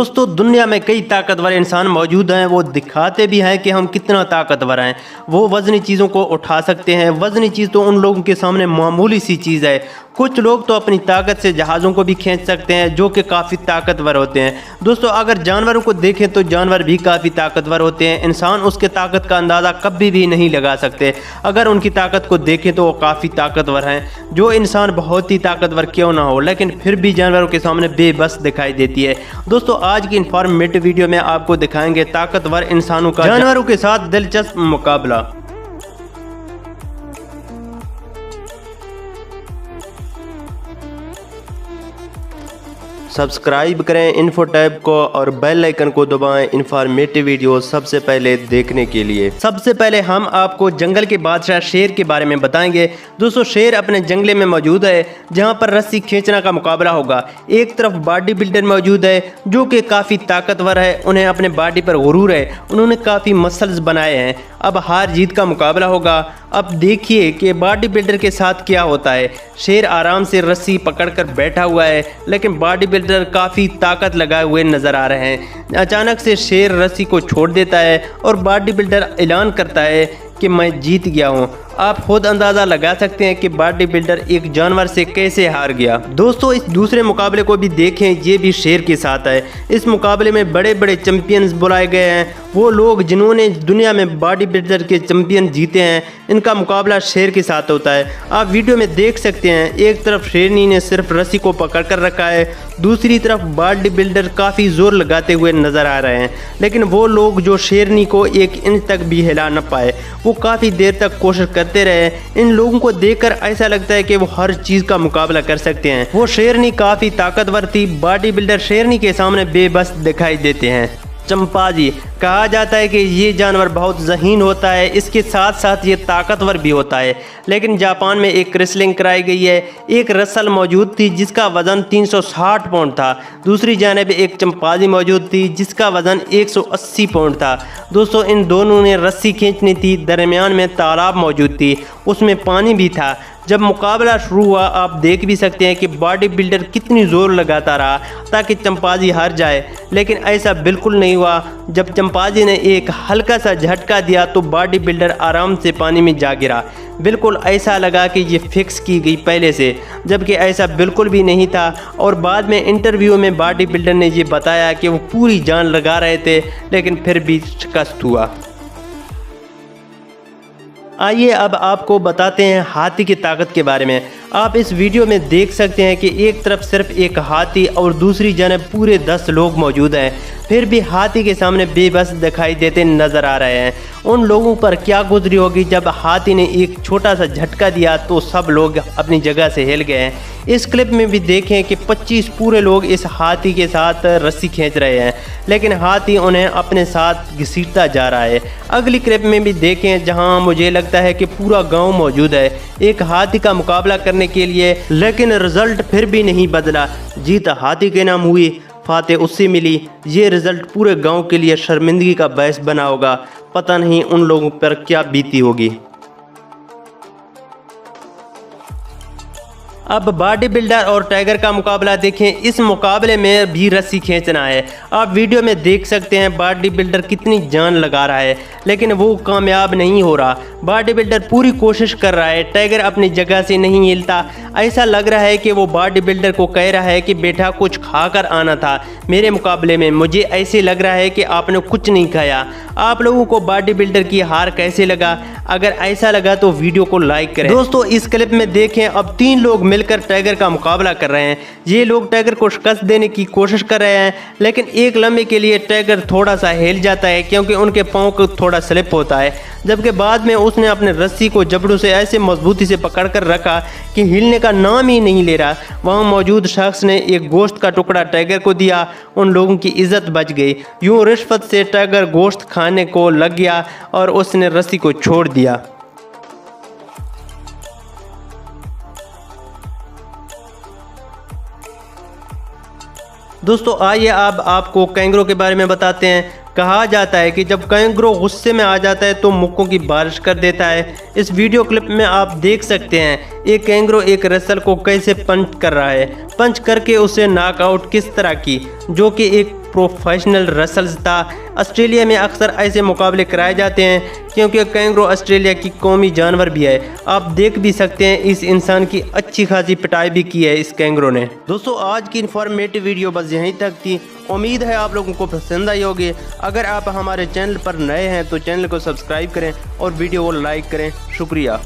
दोस्तों दुनिया में कई ताकतवर इंसान मौजूद हैं, वो दिखाते भी हैं कि हम कितना ताकतवर हैं। वो वज़नी चीज़ों को उठा सकते हैं। वज़नी चीज़ तो उन लोगों के सामने मामूली सी चीज़ है। कुछ लोग तो अपनी ताकत से जहाज़ों को भी खींच सकते हैं, जो कि काफ़ी ताकतवर होते हैं। दोस्तों अगर जानवरों को देखें तो जानवर भी काफ़ी ताकतवर होते हैं। इंसान उसके ताकत का अंदाज़ा कभी भी नहीं लगा सकते। अगर उनकी ताकत को देखें तो वो काफ़ी ताकतवर हैं। जो इंसान बहुत ही ताकतवर क्यों ना हो, लेकिन फिर भी जानवरों के सामने बेबस दिखाई देती है। दोस्तों आज की इन्फॉर्मेटिव वीडियो में आपको दिखाएंगे ताकतवर इंसानों का जानवरों के साथ दिलचस्प मुकाबला। सब्सक्राइब करें इन्फो टैब को और बेल आइकन को दबाएं इन्फॉर्मेटिव वीडियो सबसे पहले देखने के लिए। सबसे पहले हम आपको जंगल के बादशाह शेर के बारे में बताएंगे। दोस्तों शेर अपने जंगले में मौजूद है, जहां पर रस्सी खींचना का मुकाबला होगा। एक तरफ बॉडी बिल्डर मौजूद है जो कि काफ़ी ताकतवर है, उन्हें अपने बॉडी पर गुरूर है, उन्होंने काफ़ी मसल्स बनाए हैं। अब हार जीत का मुकाबला होगा। अब देखिए कि बॉडी बिल्डर के साथ क्या होता है। शेर आराम से रस्सी पकड़कर बैठा हुआ है, लेकिन बॉडी बिल्डर काफ़ी ताकत लगाए हुए नज़र आ रहे हैं। अचानक से शेर रस्सी को छोड़ देता है और बॉडी बिल्डर ऐलान करता है कि मैं जीत गया हूँ। आप खुद अंदाज़ा लगा सकते हैं कि बॉडी बिल्डर एक जानवर से कैसे हार गया। दोस्तों इस दूसरे मुकाबले को भी देखें, ये भी शेर के साथ है। इस मुकाबले में बड़े बड़े चैंपियंस बुलाए गए हैं, वो लोग जिन्होंने दुनिया में बॉडी बिल्डर के चैंपियन जीते हैं। इनका मुकाबला शेर के साथ होता है। आप वीडियो में देख सकते हैं, एक तरफ शेरनी ने सिर्फ रस्सी को पकड़ कर रखा है, दूसरी तरफ बॉडी बिल्डर काफ़ी ज़ोर लगाते हुए नज़र आ रहे हैं। लेकिन वो लोग जो शेरनी को एक इंच तक भी हिला न पाए, वो काफ़ी देर तक कोशिश करते रहे। इन लोगों को देखकर ऐसा लगता है कि वो हर चीज़ का मुकाबला कर सकते हैं। वो शेरनी काफ़ी ताकतवर थी, बॉडी बिल्डर शेरनी के सामने बेबस दिखाई देते हैं। चंपाजी कहा जाता है कि ये जानवर बहुत ज़हीन होता है, इसके साथ साथ ये ताकतवर भी होता है। लेकिन जापान में एक रेसलिंग कराई गई है। एक रसल मौजूद थी जिसका वज़न 360 पाउंड था। दूसरी जानिब एक चंपाजी मौजूद थी जिसका वज़न 180 पाउंड था। दोस्तों इन दोनों ने रस्सी खींचनी थी। दरमियान में तालाब मौजूद थी, उसमें पानी भी था। जब मुकाबला शुरू हुआ आप देख भी सकते हैं कि बॉडी बिल्डर कितनी ज़ोर लगाता रहा ताकि चंपाजी हार जाए, लेकिन ऐसा बिल्कुल नहीं हुआ। जब चंपाजी ने एक हल्का सा झटका दिया तो बॉडी बिल्डर आराम से पानी में जा गिरा। बिल्कुल ऐसा लगा कि ये फिक्स की गई पहले से, जबकि ऐसा बिल्कुल भी नहीं था। और बाद में इंटरव्यू में बॉडी बिल्डर ने ये बताया कि वो पूरी जान लगा रहे थे, लेकिन फिर भी शिकस्त हुआ। आइए अब आपको बताते हैं हाथी की ताकत के बारे में। आप इस वीडियो में देख सकते हैं कि एक तरफ सिर्फ एक हाथी और दूसरी जानिब पूरे 10 लोग मौजूद हैं, फिर भी हाथी के सामने बेबस दिखाई देते नज़र आ रहे हैं। उन लोगों पर क्या गुजरी होगी जब हाथी ने एक छोटा सा झटका दिया तो सब लोग अपनी जगह से हिल गए हैं। इस क्लिप में भी देखें कि 25 पूरे लोग इस हाथी के साथ रस्सी खींच रहे हैं, लेकिन हाथी उन्हें अपने साथ घसीटता जा रहा है। अगली क्लिप में भी देखें जहां मुझे लगता है कि पूरा गांव मौजूद है एक हाथी का मुकाबला करने के लिए, लेकिन रिजल्ट फिर भी नहीं बदला। जीत हाथी के नाम हुई, फातेह उससे मिली। ये रिजल्ट पूरे गांव के लिए शर्मिंदगी का बायस बना होगा। पता नहीं उन लोगों पर क्या बीती होगी। अब बॉडी बिल्डर और टाइगर का मुकाबला देखें। इस मुकाबले में भी रस्सी खींचना है। आप वीडियो में देख सकते हैं बॉडी बिल्डर कितनी जान लगा रहा है, लेकिन वो कामयाब नहीं हो रहा। बॉडी बिल्डर पूरी कोशिश कर रहा है, टाइगर अपनी जगह से नहीं हिलता। ऐसा लग रहा है कि वो बॉडी बिल्डर को कह रहा है कि बेटा कुछ खाकर आना था मेरे मुकाबले में। मुझे ऐसे लग रहा है कि आपने कुछ नहीं खाया। आप लोगों को बॉडी बिल्डर की हार कैसे लगा? अगर ऐसा लगा तो वीडियो को लाइक करें। दोस्तों इस क्लिप में देखें, अब 3 लोग मिलकर टाइगर का मुकाबला कर रहे हैं। ये लोग टाइगर को शिकस्त देने की कोशिश कर रहे हैं, लेकिन एक लम्हे के लिए टाइगर थोड़ा सा हिल जाता है क्योंकि उनके पाँव को थोड़ा स्लिप होता है। जबकि बाद में उसने अपने रस्सी को जबड़ों से ऐसे मजबूती से पकड़ कर रखा कि हिलने का नाम ही नहीं ले रहा। वहाँ मौजूद शख्स ने एक गोश्त का टुकड़ा टाइगर को दिया। उन लोगों की इज्जत बच गई। यूँ रिश्वत से टाइगर गोश्त खाने को लग गया और उसने रस्सी को छोड़ दिया। दोस्तों आइए अब आपको कैंगरू के बारे में बताते हैं। कहा जाता है कि जब कैंगरू गुस्से में आ जाता है तो मुक्कों की बारिश कर देता है। इस वीडियो क्लिप में आप देख सकते हैं एक कैंगरो एक रसल को कैसे पंच कर रहा है, पंच करके उसे नॉकआउट किस तरह की, जो कि एक प्रोफेशनल रसल्स था। ऑस्ट्रेलिया में अक्सर ऐसे मुकाबले कराए जाते हैं क्योंकि कैंगरो ऑस्ट्रेलिया की कौमी जानवर भी है। आप देख भी सकते हैं इस इंसान की अच्छी खासी पिटाई भी की है इस कैंगरो ने। दोस्तों आज की इन्फॉर्मेटिव वीडियो बस यहीं तक थी। उम्मीद है आप लोगों को पसंद आई होगी। अगर आप हमारे चैनल पर नए हैं तो चैनल को सब्सक्राइब करें और वीडियो को लाइक करें। शुक्रिया।